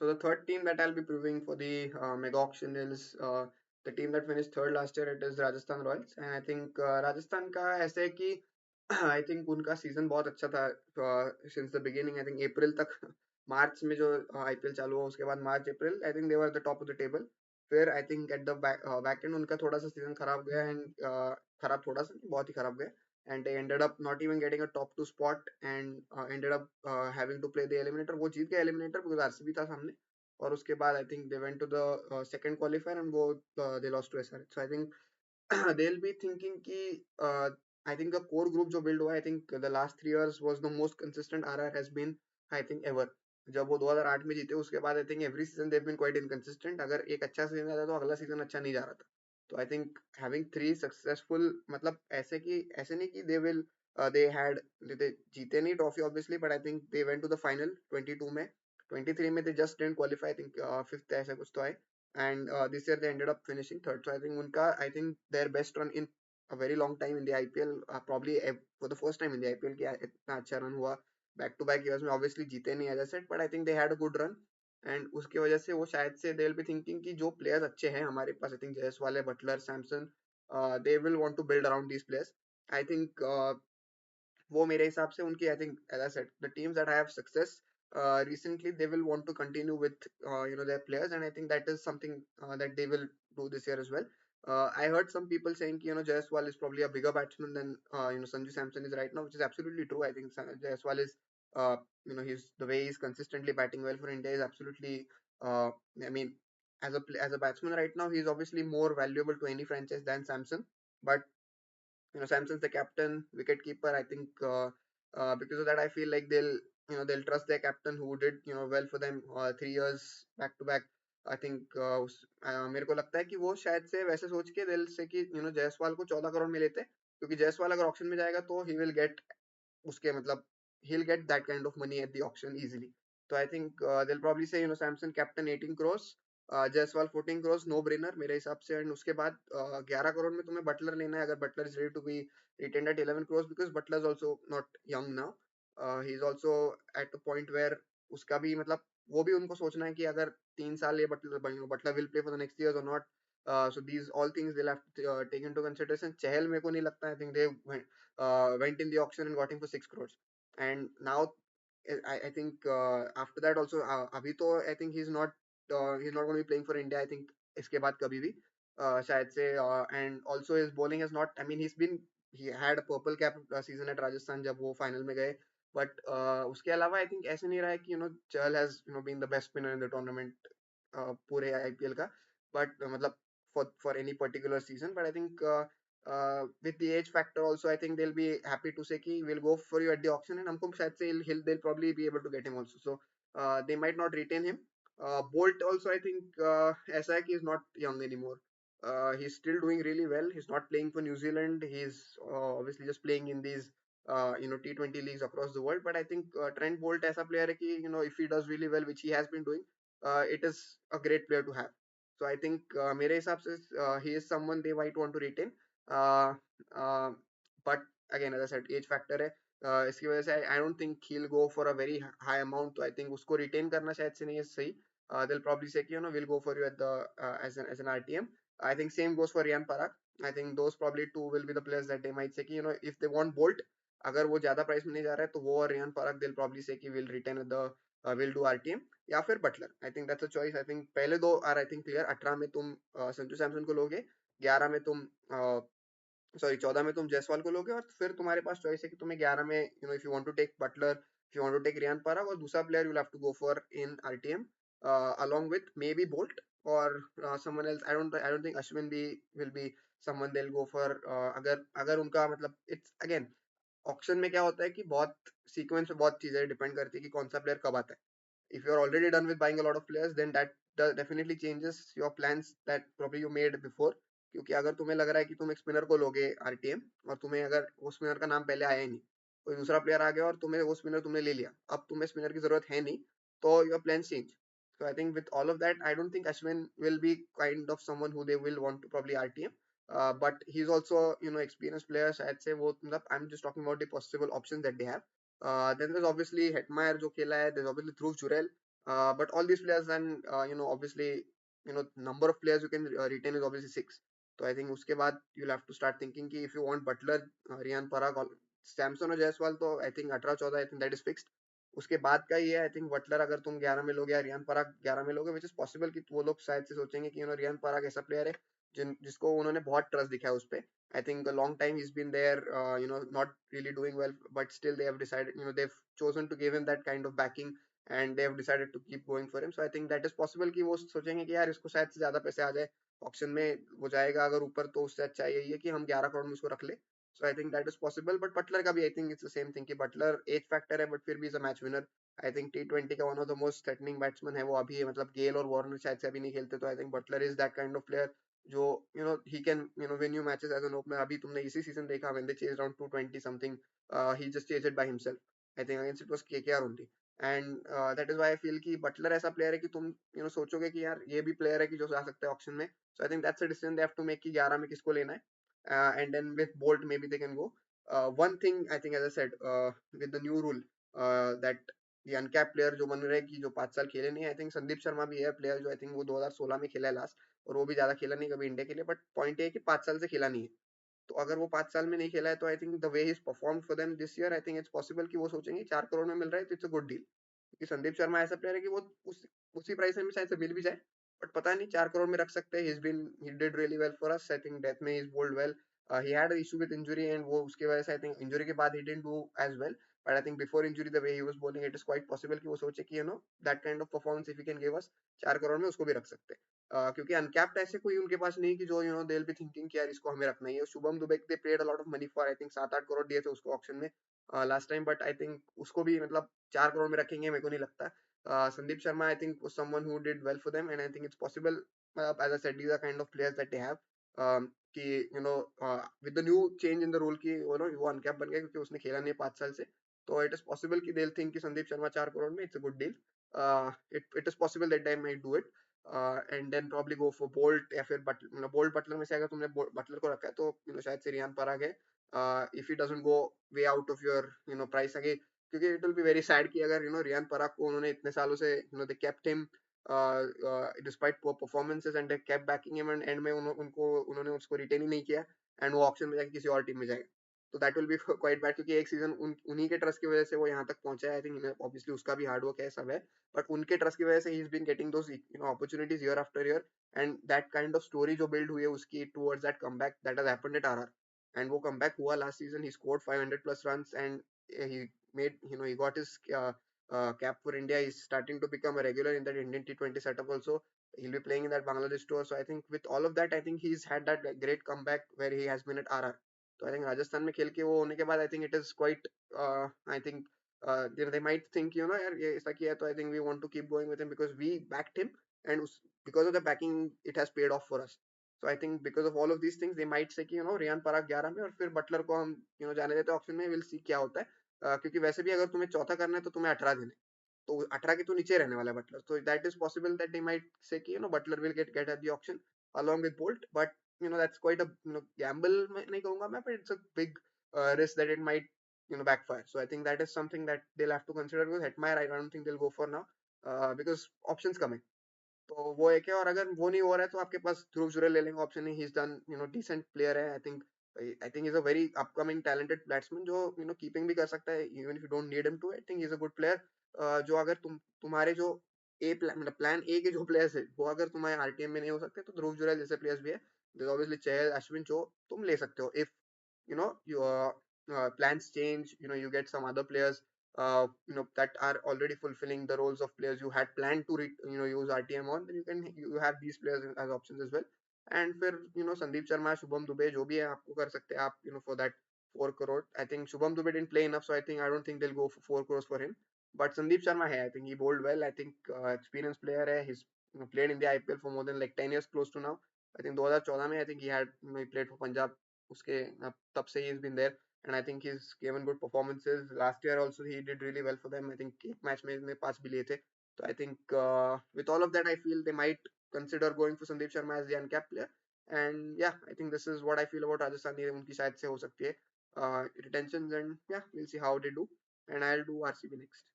So the third team that I'll be previewing for the mega auction is the team that finished third last year. It is Rajasthan Royals, and I think Rajasthan का ऐसे है कि I think उनका season बहुत अच्छा था since the beginning. I think अप्रैल तक मार्च में जो आईपीएल चालू हुआ उसके बाद मार्च अप्रैल I think they were the top of the table. फिर I think at the back end उनका थोड़ा सा सीजन खराब गया एंड खराब थोड़ा सा नहीं, बहुत ही खराब गया. And they ended up not even getting a top two spot and ended up having to play the eliminator. वो जीत गए eliminator because आरसीबी था सामने. और उसके बाद I think they went to the second qualifier and वो they lost to SRH. So I think they'll be thinking कि I think the core group जो build हुआ I think the last 3 years was the most consistent RR has been I think ever. जब वो 2008 में जीते उसके बाद I think every season they've been quite inconsistent. अगर एक अच्छा सीजन आता तो अगला सीजन अच्छा नहीं जा रहा था. तो I think having three successful मतलब ऐसे नहीं कि दे हैड दे जीते नहीं trophy obviously but I think they went to the final 22 में. 23 में they just didn't qualify I think fifth ऐसा कुछ तो आए and this year they ended up finishing third. So I think उनका I think their best run in a very long time in the IPL, probably for the first time in the IPL कि इतना अच्छा run हुआ back to back years में. Obviously जीते नहीं as I said but I think they had a good run and उसकी वजह से वो शायद से दे विल बी थिंकिंग कि जो प्लेयर्स अच्छे हैं हमारे पास आई थिंक जयसवाल है, Buttler, Samson, they will want to build around these players. I think वो मेरे हिसाब से उनकी I think as I said the teams that have success recently they will want to continue with their players and I think that is something that they will do this year as well. I heard some people saying Jaiswal is probably a bigger batsman than Sanju Samson is right now, which is absolutely true. I think Jaiswal is he's the way he's consistently batting well for India is absolutely uh, I mean as a batsman right now he's obviously more valuable to any franchise than Samson. But Samson's the captain, wicket keeper. I think because of that, I feel like they'll trust their captain who did well for them 3 years back to back. I think मेरे को लगता है कि वो शायद से वैसे सोच के दिल से कि जायसवाल को 14 करोड़ में लेते क्योंकि जायसवाल अगर ऑप्शन में जाएगा तो ही विल गेट उसके मतलब he'll get that kind of money at the auction easily. So I think they'll probably say Samson captain 18 crores, Jaiswal 14 crores, no brainer मेरे हिसाब से. एंड उसके बाद 11 करोड़ में तुम्हें बटलर लेना है अगर Buttler is ready to be retained at 11 crores because Butler is also not young now. He's also at a point where उसका भी मतलब वो भी उनको सोचना है कि अगर 3 साल ये Buttler will play for the next years or not. So these all things they'll have to take into consideration. चहल मेरे को नहीं लगता. I think they went in the auction and got him for 6 crores. And now I think after that also अभी तो I think he's not going to be playing for India. I think इसके बाद कभी भी शायद से and also his bowling has not. I mean he had a purple cap season at Rajasthan जब वो final में गए. But उसके अलावा I think ऐसे नहीं रहा है कि चहल has been the best spinner in the tournament पूरे IPL का. But मतलब for any particular season. But I think with the age factor also I think they'll be happy to say कि we'll go for you at the auction and हमको शायद से they'll probably be able to get him also. So they might not retain him. Bolt also I think ऐसा है कि he's not young anymore. He's still doing really well. He's not playing for New Zealand. He's obviously just playing in these T20 leagues across the world. But I think Trent Bolt ऐसा player है कि if he does really well, which he has been doing, it is a great player to have. So I think मेरे हिसाब से he is someone they might want to retain. Uh, uh, but again, as I said, age factor है. इसकी वजह से I don't think he'll go for a very high amount. तो I think उसको retain करना शायद से नहीं है सही. They'll probably say we'll go for you at the as an RTM. I think same goes for Riyan Parak. I think those probably two will be the players that they might say कि if they want Bolt, अगर वो ज्यादा price में नहीं जा रहा है तो वो और Riyan Parag they'll probably say कि will retain at the will do RTM या फिर Buttler. I think that's a choice. I think पहले दो आर आई थिंक क्लियर. 18 में तुम संजू सैमसन को लोगे, 11 में तुम सॉरी 14 में तुम जायसवाल को लोगे और फिर तुम्हारे पास चॉइस है कि तुम्हें 11 में if you want to take Buttler, if you want to take Riyan Parag और दूसरा player you have to go for in RTM along with maybe Bolt or someone else. I don't think Ashwin भी will be someone they'll go for. अगर उनका मतलब it's again auction में क्या होता है कि बहुत सीक्वेंस में बहुत चीजें डिपेंड करती है कि कौन सा प्लेयर कब आता है. If you're already done with buying a lot of players, then that definitely changes your plans that probably you made before. क्योंकि अगर तुम्हें लग रहा है कि तुम एक स्पिनर को लोगे आरटीएम और तुम्हें अगर वो स्पिनर का नाम पहले आया ही नहीं, कोई दूसरा प्लेयर आ गया और तुम्हें वो स्पिनर तुमने ले लिया, अब तुम्हें स्पिनर की जरूरत है नहीं, तो your plan change. So I think with all of that, I don't think Ashwin will be kind of someone who they will want to probably RTM. But he's also experienced player. शायद से वो मतलब I'm just talking about the possible options that they have. Then there's obviously Hetmeyer जो खेला है. There's obviously Dhruv Jurel. But all these players, and obviously, number of players you can retain is obviously six. तो I think उसके बाद you'll have to start thinking कि if you want Butler, Riyan Parag, Samson और जायसवाल, तो I think 18-14 I think that is fixed. उसके बाद का ये I think बटलर अगर तुम 11 में लोगे या रियान पराग 11 में लोगे, which is possible कि वो लोग शायद से सोचेंगे कि रियान पराग ऐसा प्लेयर है जिसको उन्होंने बहुत ट्रस्ट दिखा है उस पे. I think a long time he's been there, not really doing well, but still they have decided, they've chosen to give him that kind of backing and they have decided to keep going for him. So I think that is possible कि वो सोचेंगे कि यार इसको शायद से ज्यादा पैसे आ जाए ऑक्शन में, वो जाएगा अगर ऊपर तो उससे अच्छा यही है कि हम 11 करोड़ में उसको रख ले. So I think that is possible. But Buttler का भी I think it's the same thing कि बटलर एज फैक्टर है बट फिर भी is a match winner. I think T20 का one of the most threatening batsman है वो अभी है, मतलब गेल और वार्नर शायद से अभी नहीं खेलते, तो I think Buttler is that kind of player जो he can win you matches as an opener. अभी तुमने इसी सीजन देखा when they chase around 220 something, he just chase it by himself. I think against it was KKR only. And that is why I feel कि Buttler ऐसा player है कि तुम सोचोगे कि यार ये भी प्लेयर है कि जो जा सकता है ऑक्शन में. So I think that's a decision they have to make कि 11 में किसको लेना है. And then with Boult maybe they can go. One thing I think, as I said, with the new rule, that the uncapped player जो बन रहे हैं कि जो 5 साल खेले नहीं, आई थिंक संदीप शर्मा भी है प्लेयर जो आई थिंक वो 2016 में खेला है लास्ट, और वो भी ज्यादा खेला नहीं कभी इंडिया के लिए, बट पॉइंट ये है कि 5 साल से खेला नहीं है. तो अगर वो 5 साल में नहीं खेला है तो I think the way he perform for them this year, I think it's possible कि वो सोचेंगे 4 करोड़ में मिल रहा है तो इट्स अ गुड डील. क्योंकि संदीप शर्मा ऐसा प्लेयर है कि वो उसी प्राइस में शायद से मिल भी जाए, बट पता नहीं 4 करोड़ में रख सकते हैं. He did really well for us. I think death में is bowled well. He had issue with injury and वो उसके वजह से आई थिंक इंजरी के बाद he didn't do as well. But I think before injury the way he was bowling, it is quite possible कि वो सोचे कि that kind of performance if he can give us 4 crore में उसको भी रख सकते हैं. क्योंकि अनकैप्ड ऐसे कोई उनके पास नहीं कि जो दे विल बी थिंकिंग कि यार इसको हमें रखना ही है. शुभम दुबे दे paid a lot of money for, I think 7-8 crore दिए थे उसको ऑक्शन में last time, but I think उसको भी मतलब 4 करोड़ में रखेंगे मेरे को नहीं लगता. Sandeep Sharma, I think, was someone who did well for them, and I think it's possible. As I said, these are kind of players that they have. कि with the new change in the rule कि वो uncap बन गया क्योंकि उसने खेला नहीं 5 साल से, तो it is possible कि they'll think कि संदीप शर्मा 4 करोड़ में it's a good deal. It is possible that they might do it. And then probably go for Bolt या फिर बोल्ट बटलर में से अगर तुमने बटलर को रखा है तो शायद से रियान पराग है. If he doesn't go way out of your price again, क्योंकि it will be very sad कि अगर रियान पराग को उन्होंने इतने सालों से they kept him despite poor performances and they kept banking him, and and में उन्होंने उसको रिटेन ही नहीं किया एंड वो ऑक्शन में जाके किसी और टीम में जाएगा, तो that will be quite bad. क्योंकि एक सीजन उन्हीं के ट्रस्ट की वजह से वो यहाँ तक पहुंचा है. आई थिंक ऑब्वियसली उसका भी हार्ड वर्क है सब है, बट उनके ट्रस्ट की वजह से ही is been getting those opportunities year after year. And that kind of story जो बिल्ड हुई है उसकी towards that comeback that has happened at RR, and वो कमबैक हुआ last season. He scored 500 plus runs and he made he got his cap for India. He's starting to become a regular in that Indian T20 setup also. He'll be playing in that Bangladesh tour. So I think with all of that, I think he's had that great comeback where he has been at RR. So I think Rajasthan में खेल के वो होने के बाद I think it is quite I think they might think यार ये ऐसा किया तो I think we want to keep going with him because we backed him, and because of the backing it has paid off for us. So I think because of all of these things they might say कि रियान पराग 11 में और फिर Buttler को हम जाने देते option में. Will see क्या होता है. क्योंकि वैसे भी अगर तुम्हें चौथा करना है तो तुम्हें 18 देने, तो 18 के तो नीचे रहने वाला है बटलर. तो that is possible that they might say कि Buttler will get at the auction along with Bolt, but that's quite a gamble नहीं कहूंगा मैं, but it's a big risk that it might backfire. So I think that is something that they'll have to consider. Because Hetmeyer I don't think they'll go for now, because options coming. तो वो एक है. और अगर वो नहीं हो रहा है तो आपके पास ध्रुव जुरैल ले लेंगे ऑप्शन ही. He is done decent player है. I think is a very upcoming talented batsman जो कीपिंग भी कर सकता है even if you don't need him to. I think he is a good player जो अगर तुम्हारे जो मतलब प्लान ए के जो प्लेयर्स है वो अगर तुम्हारे आरटीएम में नहीं हो सकते तो ध्रुव जुरैल जैसे प्लेयर्स भी है. ऑब्वियसली चहल अश्विन जो तुम ले सकते हो if your plans change. You get some other players that are already fulfilling the roles of players you had planned to use RTM on, then you have these players as options as well. And फिर संदीप शर्मा शुभम दुबे जो भी है आपको कर सकते हैं आप for that 4 crore. I think Shubham Dubey didn't play enough, so I don't think they'll go for 4 crores for him. But Sandeep Sharma hai, I think he bowled well. I think experienced player hai. He's played in the IPL for more than like 10 years close to now. I think 2014 में I think he played for Punjab. उसके तब से he's been there, and I think he's given good performances. Last year also he did really well for them. I think एक match में इसने 5 भी लिए थे. So I think with all of that I feel they might consider going for Sandeep Sharma as the uncapped player. And yeah, I think this is what I feel about Rajasthan. ये उनकी शायद से हो सकती है retentions, and yeah, we'll see how they do. And I'll do RCB next.